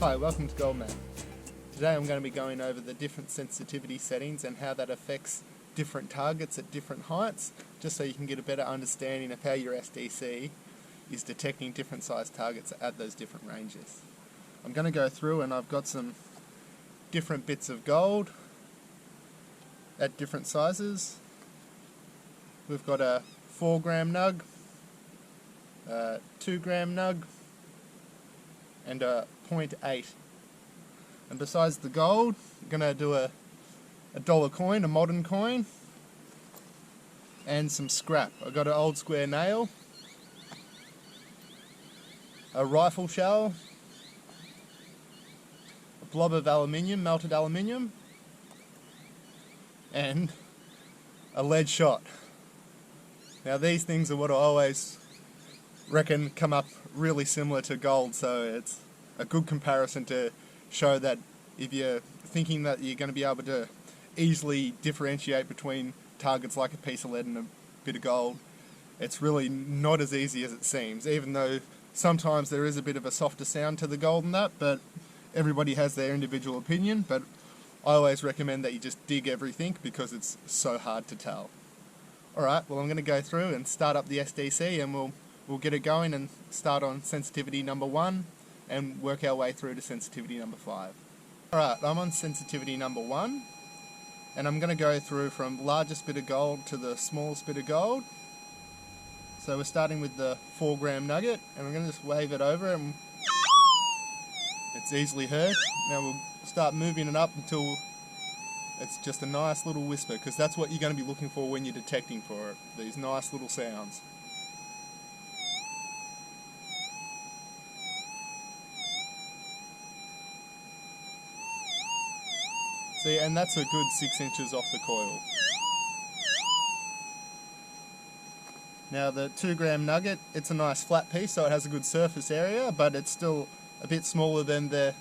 Hi, welcome to GoldMap. Today I'm going to be going over the different sensitivity settings and how that affects different targets at different heights, just so you can get a better understanding of how your SDC is detecting different size targets at those different ranges. I'm going to go through and I've got some different bits of gold at different sizes. We've got a 4 gram nug, a 2 gram nug, and a 0.8. And besides the gold, I'm going to do a dollar coin, a modern coin, and some scrap. I've got an old square nail, a rifle shell, a blob of aluminium, melted aluminium, and a lead shot. Now these things are what I always reckon come up really similar to gold, so it's a good comparison to show that if you're thinking that you're going to be able to easily differentiate between targets like a piece of lead and a bit of gold, it's really not as easy as it seems, even though sometimes there is a bit of a softer sound to the gold and that, but everybody has their individual opinion. But I always recommend that you just dig everything because it's so hard to tell. Alright, well I'm going to go through and start up the SDC and we'll get it going and start on sensitivity number 1 and work our way through to sensitivity number 5. Alright, I'm on sensitivity number 1 and I'm going to go through from largest bit of gold to the smallest bit of gold. So we're starting with the 4 gram nugget and I'm going to just wave it over and it's easily heard. Now we'll start moving it up until it's just a nice little whisper, because that's what you're going to be looking for when you're detecting for it, these nice little sounds. See, and that's a good 6 inches off the coil. Now the 2 gram nugget, it's a nice flat piece, so it has a good surface area, but it's still a bit smaller than the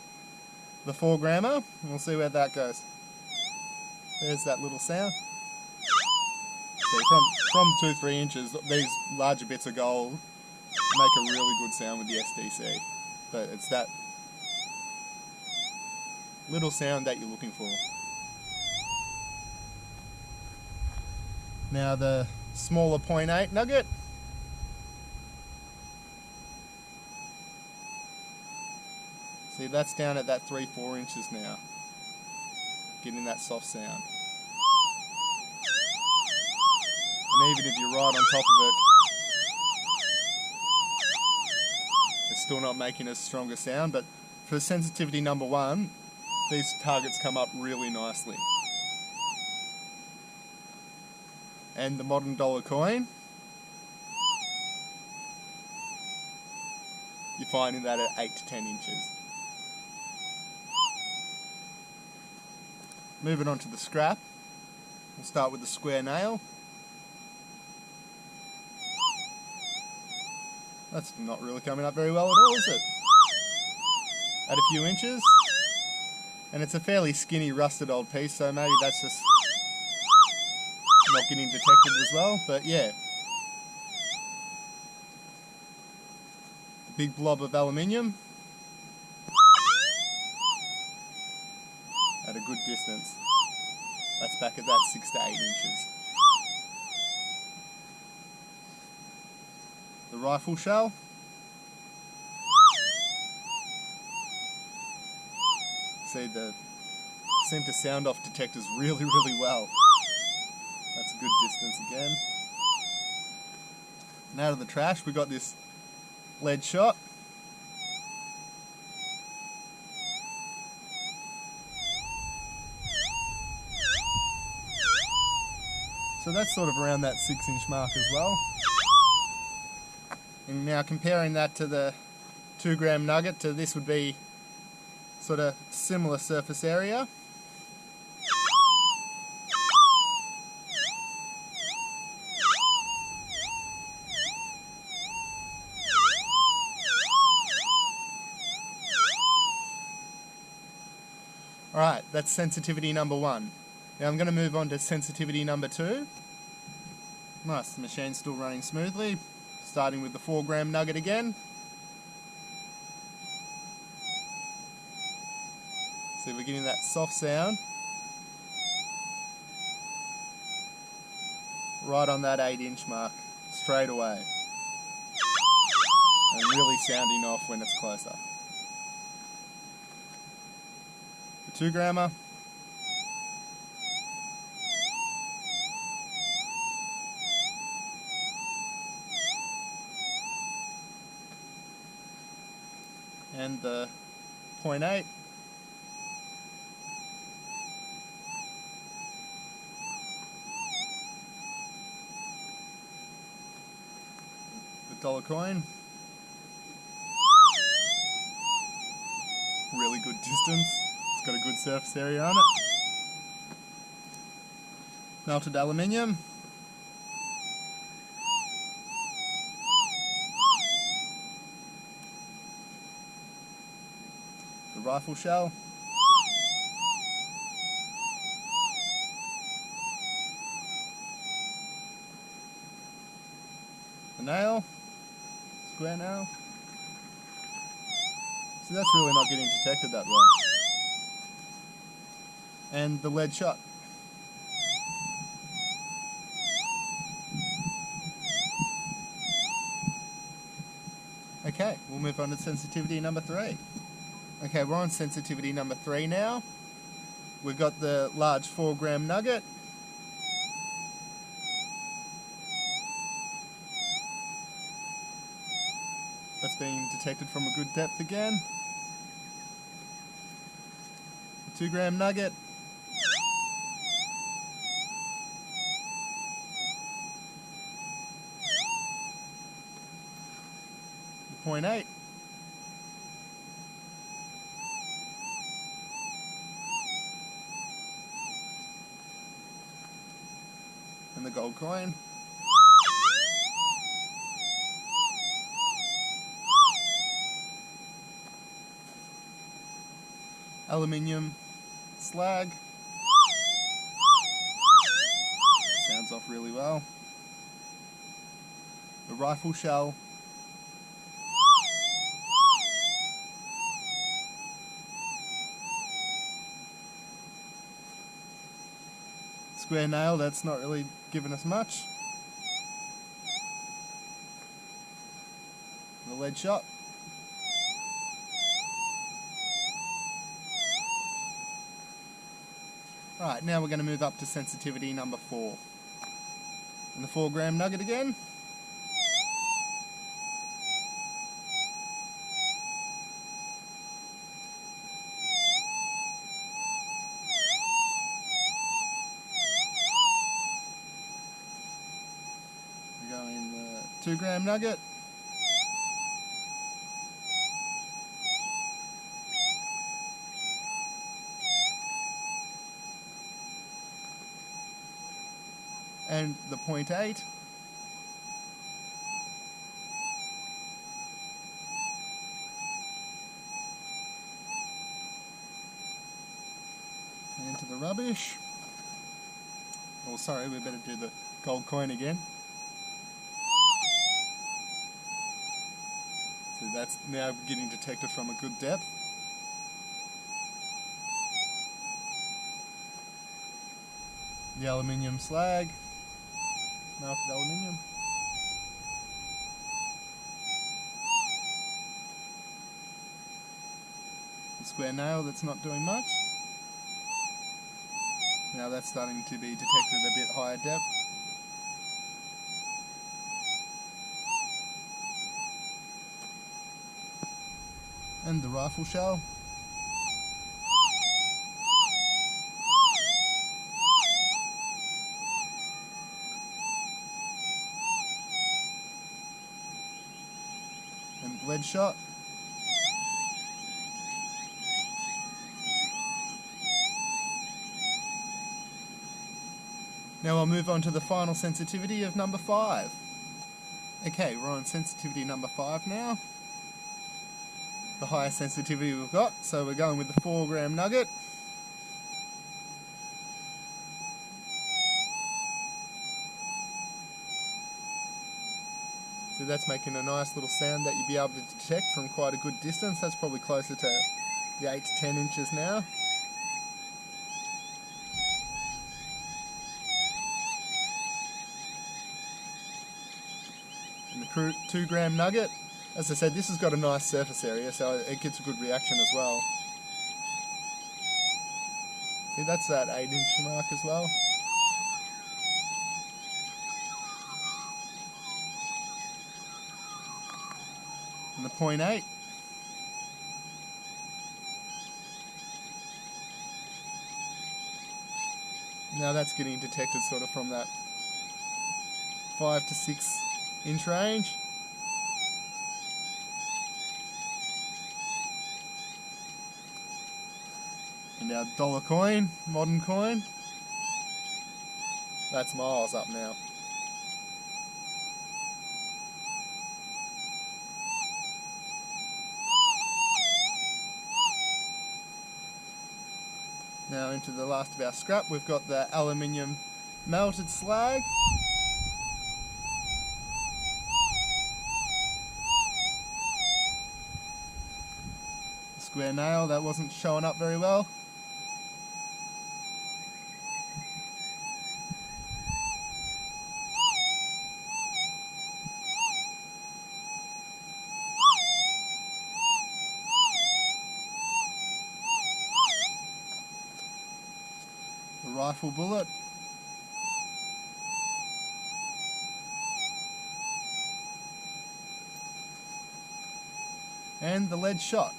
4 grammer. We'll see where that goes. There's that little sound. See, from 2-3 inches, these larger bits of gold make a really good sound with the SDC. But it's that little sound that you're looking for. Now the smaller 0.8 nugget. See, that's down at that 3-4 inches now. Getting that soft sound. And even if you're right on top of it, it's still not making a stronger sound, but for sensitivity number 1, these targets come up really nicely. And the modern dollar coin, you're finding that at 8 to 10 inches. Moving on to the scrap, we'll start with the square nail. That's not really coming up very well at all, is it? At a few inches. And it's a fairly skinny, rusted old piece, so maybe that's just not getting detected as well, but yeah. The big blob of aluminium. At a good distance. That's back at that 6 to 8 inches. The rifle shell. See, seem to sound off detectors really, really well. That's a good distance again. And out of the trash, we got this lead shot. So that's sort of around that 6 inch mark as well. And now comparing that to the 2 gram nugget, to this would be sort of similar surface area. Alright, that's sensitivity number 1. Now I'm going to move on to sensitivity number 2. Nice, the machine's still running smoothly. Starting with the 4 gram nugget again. So we're getting that soft sound right on that 8-inch mark, straight away. And really sounding off when it's closer. The 2 grammer. And the 0.8. The dollar coin. Really good distance. It's got a good surface area on it. Melted aluminium. The rifle shell. The nail. Square nail. So that's really not getting detected that well. And the lead shot. Okay, we'll move on to sensitivity number 3. Okay, we're on sensitivity number 3 now. We've got the large 4-gram nugget. That's being detected from a good depth again. The 2-gram nugget. The 0.8. And the gold coin. Aluminium slag. Sounds off really well. The rifle shell. Square nail, that's not really giving us much. The lead shot. Right, now we're going to move up to sensitivity number 4. And the 4-gram nugget again. We're going the 2-gram nugget. And the 0.8. Into the rubbish. Oh, sorry, we better do the gold coin again. So that's now getting detected from a good depth. The aluminium slag. Melted aluminium. The square nail, that's not doing much. Now that's starting to be detected at a bit higher depth. And the rifle shell. And lead shot. Now I'll move on to the final sensitivity of number 5. Okay, we're on sensitivity number 5 now. The highest sensitivity we've got, so we're going with the 4-gram nugget. So that's making a nice little sound that you'll be able to detect from quite a good distance. That's probably closer to the 8 to 10 inches now. And the 2 gram nugget, as I said, this has got a nice surface area, so it gets a good reaction as well. See, that's that 8-inch mark as well. And the 0.8. Now that's getting detected sort of from that 5 to 6 inch range. And our dollar coin, modern coin, that's miles up now. Now into the last of our scrap, we've got the aluminium melted slag. The square nail, that wasn't showing up very well. The rifle bullet. And the lead shot.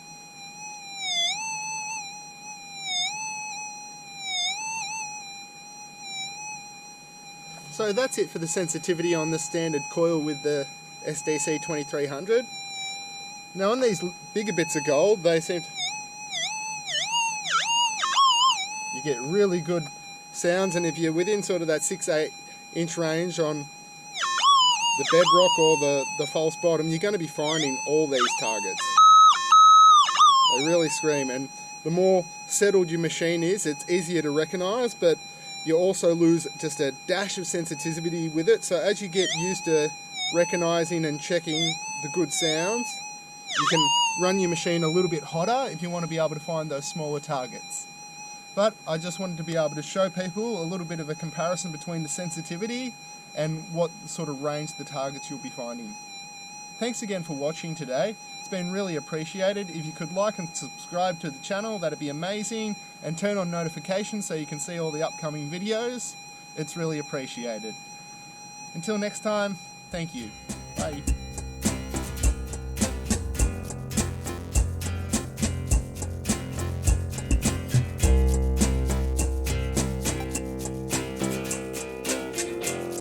So that's it for the sensitivity on the standard coil with the SDC 2300. Now on these bigger bits of gold, they seem to... You get really good sounds, and if you're within sort of that 6-8 inch range on the bedrock or the false bottom, you're going to be finding all these targets. They really scream, and the more settled your machine is, it's easier to recognise, but you also lose just a dash of sensitivity with it. So as you get used to recognising and checking the good sounds, you can run your machine a little bit hotter if you want to be able to find those smaller targets. But I just wanted to be able to show people a little bit of a comparison between the sensitivity and what sort of range the targets you'll be finding. Thanks again for watching today. It's been really appreciated. If you could like and subscribe to the channel, that'd be amazing. And turn on notifications so you can see all the upcoming videos. It's really appreciated. Until next time, thank you. Bye.